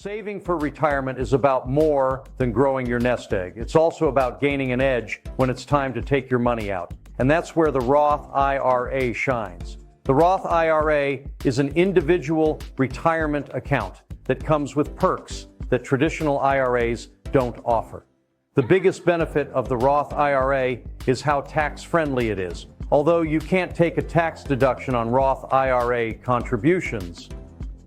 Saving for retirement is about more than growing your nest egg. It's also about gaining an edge when it's time to take your money out. And that's where the Roth IRA shines. The Roth IRA is an individual retirement account that comes with perks that traditional IRAs don't offer. The biggest benefit of the Roth IRA is how tax-friendly it is. Although you can't take a tax deduction on Roth IRA contributions,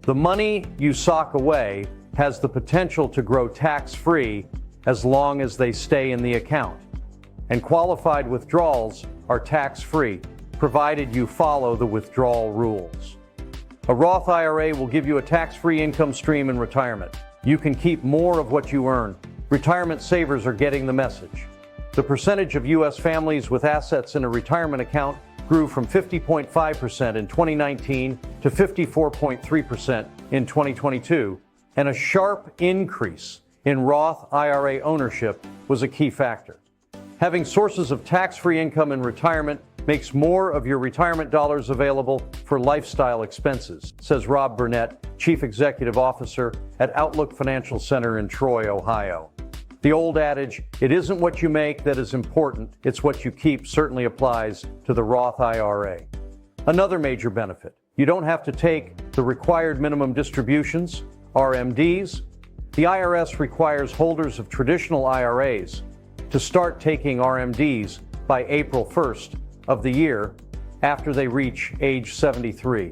the money you sock away has the potential to grow tax-free as long as they stay in the account. And qualified withdrawals are tax-free, provided you follow the withdrawal rules. A Roth IRA will give you a tax-free income stream in retirement. You can keep more of what you earn. Retirement savers are getting the message. The percentage of U.S. families with assets in a retirement account grew from 50.5% in 2019 to 54.3% in 2022, and a sharp increase in Roth IRA ownership was a key factor. Having sources of tax-free income in retirement makes more of your retirement dollars available for lifestyle expenses, says Rob Burnett, Chief Executive Officer at Outlook Financial Center in Troy, Ohio. The old adage, it isn't what you make that is important, it's what you keep, certainly applies to the Roth IRA. Another major benefit, you don't have to take the required minimum distributions, RMDs. The IRS requires holders of traditional IRAs to start taking RMDs by April 1st of the year after they reach age 73.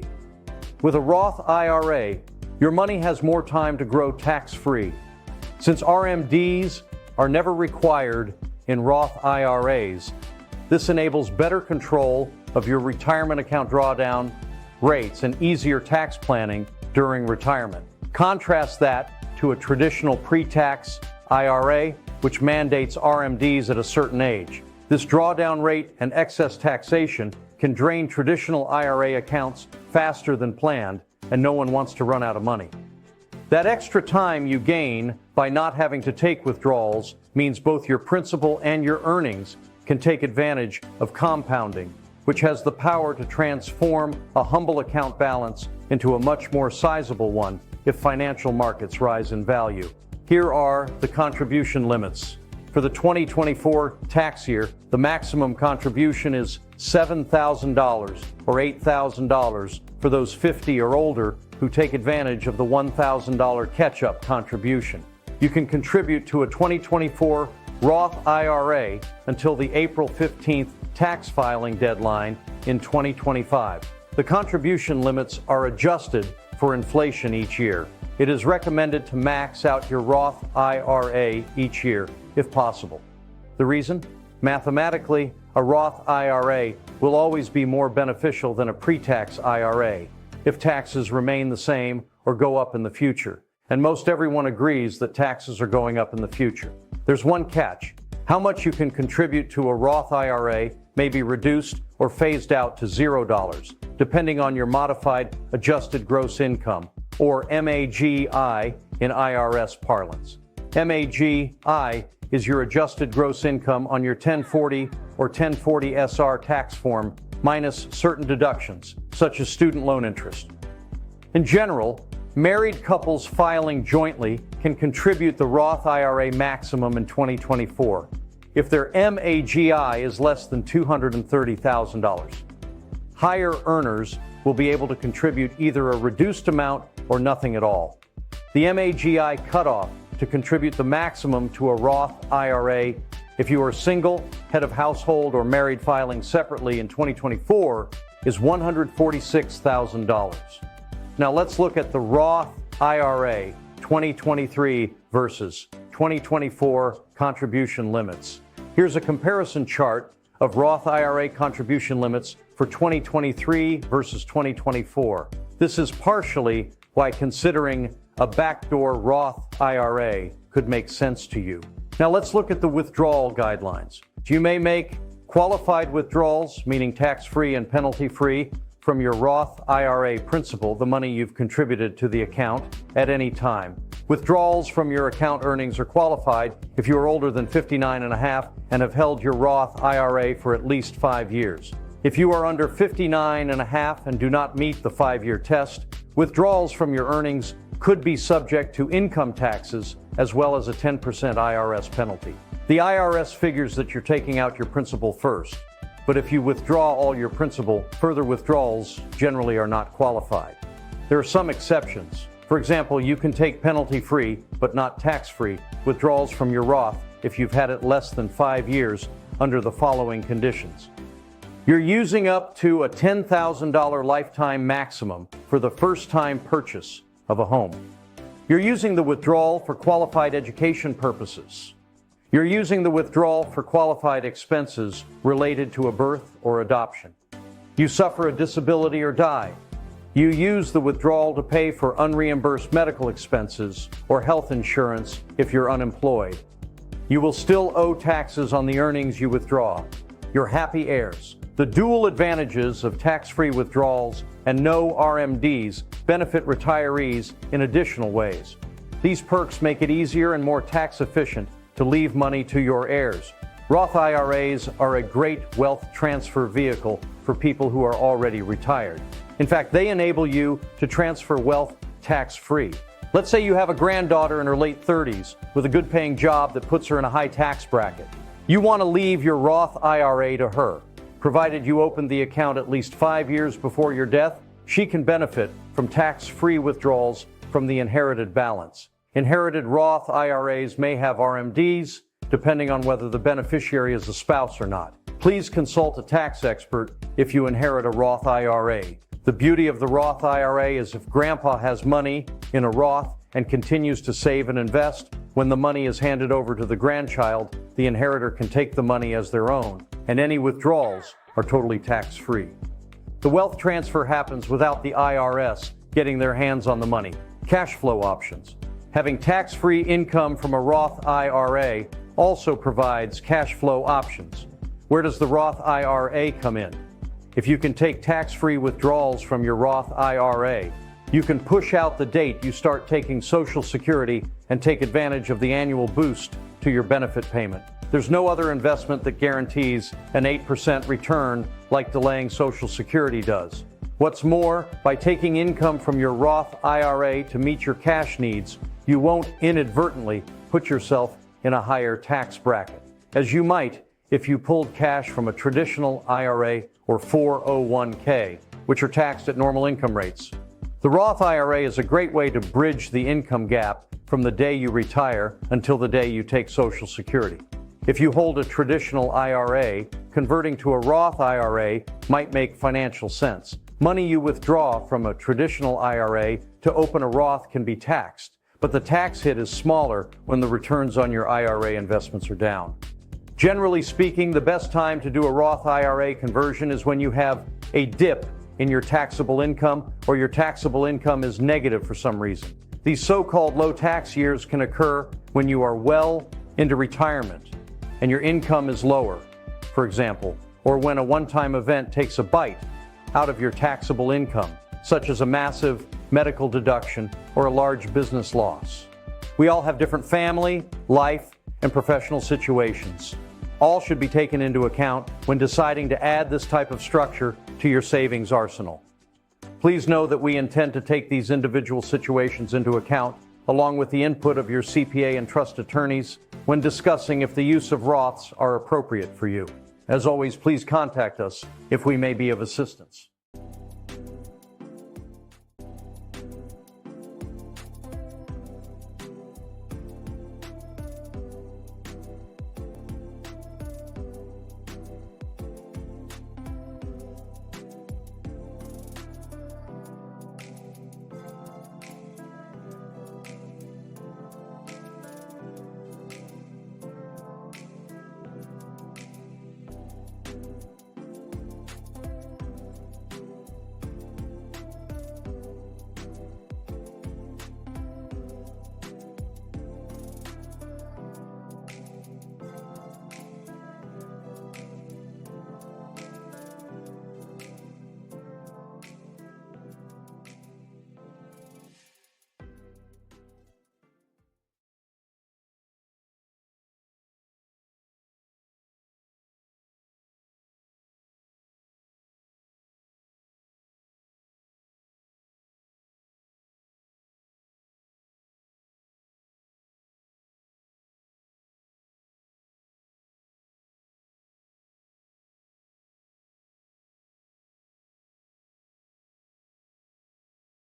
With a Roth IRA, your money has more time to grow tax-free. Since RMDs are never required in Roth IRAs, this enables better control of your retirement account drawdown rates and easier tax planning during retirement. Contrast that to a traditional pre-tax IRA, which mandates RMDs at a certain age. This drawdown rate and excess taxation can drain traditional IRA accounts faster than planned, and no one wants to run out of money. That extra time you gain by not having to take withdrawals means both your principal and your earnings can take advantage of compounding, which has the power to transform a humble account balance into a much more sizable one if financial markets rise in value. Here are the contribution limits. For the 2024 tax year, the maximum contribution is $7,000 or $8,000 for those 50 or older who take advantage of the $1,000 catch-up contribution. You can contribute to a 2024 Roth IRA until the April 15th tax filing deadline in 2025. The contribution limits are adjusted for inflation each year. It is recommended to max out your Roth IRA each year, if possible. The reason? Mathematically, a Roth IRA will always be more beneficial than a pre-tax IRA if taxes remain the same or go up in the future. And most everyone agrees that taxes are going up in the future. There's one catch. How much you can contribute to a Roth IRA may be reduced or phased out to $0, depending on your modified adjusted gross income, or MAGI in IRS parlance. MAGI is your adjusted gross income on your 1040 or 1040SR tax form minus certain deductions, such as student loan interest. In general, married couples filing jointly can contribute the Roth IRA maximum in 2024 if their MAGI is less than $230,000. Higher earners will be able to contribute either a reduced amount or nothing at all. The MAGI cutoff to contribute the maximum to a Roth IRA if you are single, head of household, or married filing separately in 2024 is $146,000. Now let's look at the Roth IRA 2023 versus 2024 contribution limits. Here's a comparison chart of Roth IRA contribution limits for 2023 versus 2024. This is partially why considering a backdoor Roth IRA could make sense to you. Now let's look at the withdrawal guidelines. You may make qualified withdrawals, meaning tax-free and penalty-free, from your Roth IRA principal, the money you've contributed to the account, at any time. Withdrawals from your account earnings are qualified if you are older than 59 and a half and have held your Roth IRA for at least 5 years. If you are under 59 and a half and do not meet the 5-year test, withdrawals from your earnings could be subject to income taxes as well as a 10% IRS penalty. The IRS figures that you're taking out your principal first, but if you withdraw all your principal, further withdrawals generally are not qualified. There are some exceptions. For example, you can take penalty-free, but not tax-free, withdrawals from your Roth if you've had it less than 5 years under the following conditions. You're using up to a $10,000 lifetime maximum for the first-time purchase of a home. You're using the withdrawal for qualified education purposes. You're using the withdrawal for qualified expenses related to a birth or adoption. You suffer a disability or die. You use the withdrawal to pay for unreimbursed medical expenses or health insurance if you're unemployed. You will still owe taxes on the earnings you withdraw. You're happy heirs. The dual advantages of tax-free withdrawals and no RMDs benefit retirees in additional ways. These perks make it easier and more tax efficient to leave money to your heirs. Roth IRAs are a great wealth transfer vehicle for people who are already retired. In fact, they enable you to transfer wealth tax-free. Let's say you have a granddaughter in her late 30s with a good-paying job that puts her in a high tax bracket. You want to leave your Roth IRA to her. Provided you opened the account at least 5 years before your death, she can benefit from tax-free withdrawals from the inherited balance. Inherited Roth IRAs may have RMDs, depending on whether the beneficiary is a spouse or not. Please consult a tax expert if you inherit a Roth IRA. The beauty of the Roth IRA is if Grandpa has money in a Roth and continues to save and invest, when the money is handed over to the grandchild, the inheritor can take the money as their own, and any withdrawals are totally tax-free. The wealth transfer happens without the IRS getting their hands on the money. Cash flow options. Having tax-free income from a Roth IRA also provides cash flow options. Where does the Roth IRA come in? If you can take tax-free withdrawals from your Roth IRA, you can push out the date you start taking Social Security and take advantage of the annual boost to your benefit payment. There's no other investment that guarantees an 8% return like delaying Social Security does. What's more, by taking income from your Roth IRA to meet your cash needs, you won't inadvertently put yourself in a higher tax bracket, as you might if you pulled cash from a traditional IRA or 401k, which are taxed at normal income rates. The Roth IRA is a great way to bridge the income gap from the day you retire until the day you take Social Security. If you hold a traditional IRA, converting to a Roth IRA might make financial sense. Money you withdraw from a traditional IRA to open a Roth can be taxed, but the tax hit is smaller when the returns on your IRA investments are down. Generally speaking, the best time to do a Roth IRA conversion is when you have a dip in your taxable income or your taxable income is negative for some reason. These so-called low tax years can occur when you are well into retirement and your income is lower, for example, or when a one-time event takes a bite out of your taxable income, such as a massive medical deduction or a large business loss. We all have different family, life, and professional situations. All should be taken into account when deciding to add this type of structure to your savings arsenal. Please know that we intend to take these individual situations into account, along with the input of your CPA and trust attorneys, when discussing if the use of Roths are appropriate for you. As always, please contact us if we may be of assistance.